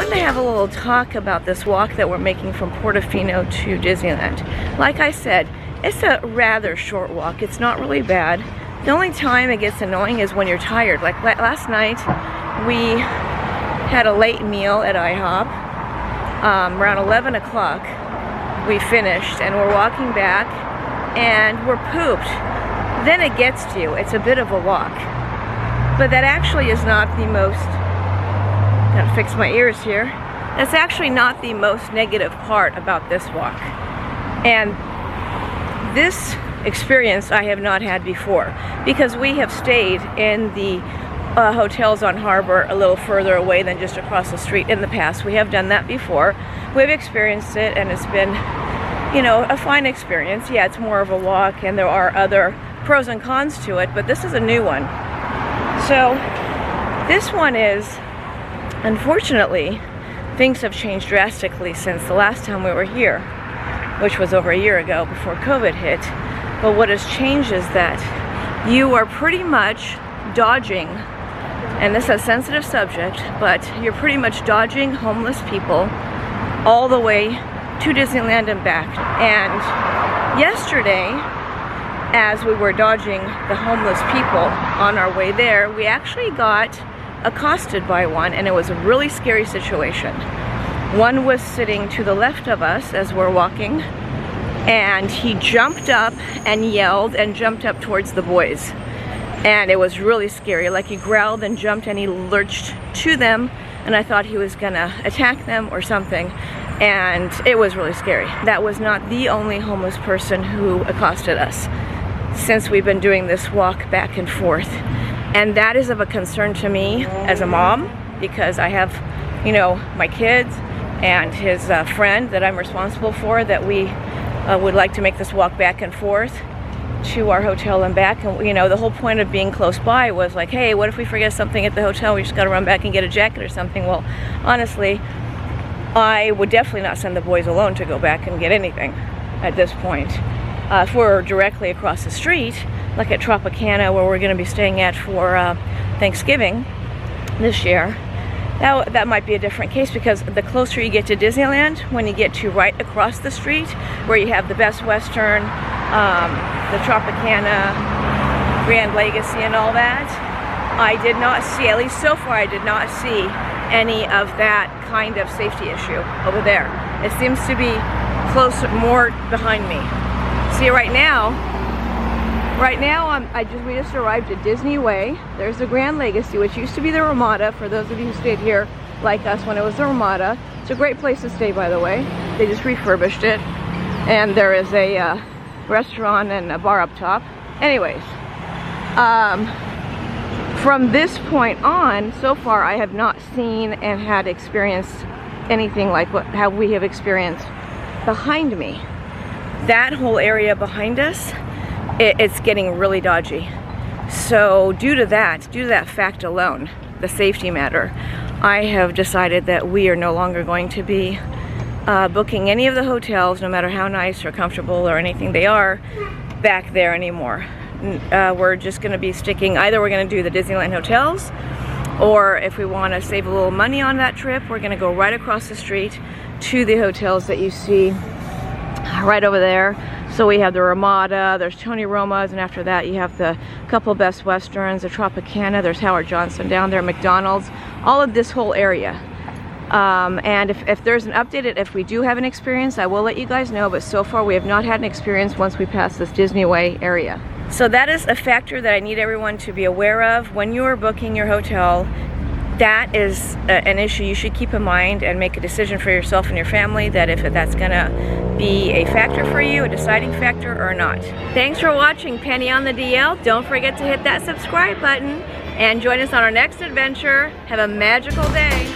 wanted to have a little talk about this walk that we're making from Portofino to Disneyland. Like I said, it's a rather short walk. It's not really bad. The only time it gets annoying is when you're tired. Like last night, we had a late meal at IHOP. Around 11 o'clock, we finished, and we're walking back, and we're pooped. Then it gets to you. It's a bit of a walk. But that actually is not the most, gotta fix my ears here. That's actually not the most negative part about this walk. And this experience I have not had before, because we have stayed in the hotels on Harbor a little further away than just across the street in the past. We have done that before. We've experienced it, and it's been, you know, a fine experience. Yeah, it's more of a walk, and there are other pros and cons to it, but this is a new one. So this one is, unfortunately, things have changed drastically since the last time we were here, which was over a year ago before COVID hit. But what has changed is that you are pretty much dodging, and this is a sensitive subject, but you're pretty much dodging homeless people all the way to Disneyland and back. And yesterday, as we were dodging the homeless people on our way there, we actually got accosted by one, and it was a really scary situation. One was sitting to the left of us as we're walking, and he jumped up and yelled and jumped up towards the boys. And it was really scary. Like, he growled and jumped and he lurched to them, and I thought he was gonna attack them or something. And it was really scary. That was not the only homeless person who accosted us since we've been doing this walk back and forth. And that is of a concern to me as a mom, because I have, you know, my kids and his friend that I'm responsible for, that we would like to make this walk back and forth to our hotel and back. And, you know, the whole point of being close by was like, hey, what if we forget something at the hotel? We just got to run back and get a jacket or something. Well, honestly, I would definitely not send the boys alone to go back and get anything at this point. If we're directly across the street, like at Tropicana, where we're going to be staying at for Thanksgiving this year, that might be a different case, because the closer you get to Disneyland, when you get to right across the street, where you have the Best Western, the Tropicana, Grand Legacy, and all that, I did not see, at least so far, I did not see any of that kind of safety issue over there. It seems to be closer, more behind me. See, right now we just arrived at Disney Way. There's the Grand Legacy, which used to be the Ramada, for those of you who stayed here like us when it was the Ramada. It's a great place to stay, by the way. They just refurbished it. And there is a restaurant and a bar up top. Anyways, from this point on, so far I have not seen and had experienced anything like how we have experienced behind me. That whole area behind us, it's getting really dodgy. So due to that fact alone, the safety matter, I have decided that we are no longer going to be booking any of the hotels, no matter how nice or comfortable or anything they are, back there anymore. We're just going to be sticking, either we're going to do the Disneyland hotels, or if we want to save a little money on that trip, we're going to go right across the street to the hotels that you see right over there. So we have the Ramada, there's Tony Roma's, and after that you have the couple Best Westerns, the Tropicana, there's Howard Johnson down there, McDonald's, all of this whole area. And if there's an update, if we do have an experience, I will let you guys know, but so far we have not had an experience once we pass this Disney Way area. So that is a factor that I need everyone to be aware of when you are booking your hotel. That is an issue you should keep in mind and make a decision for yourself and your family, that if that's gonna be a factor for you, a deciding factor or not. Thanks for watching Penny on the DL. Don't forget to hit that subscribe button and join us on our next adventure. Have a magical day.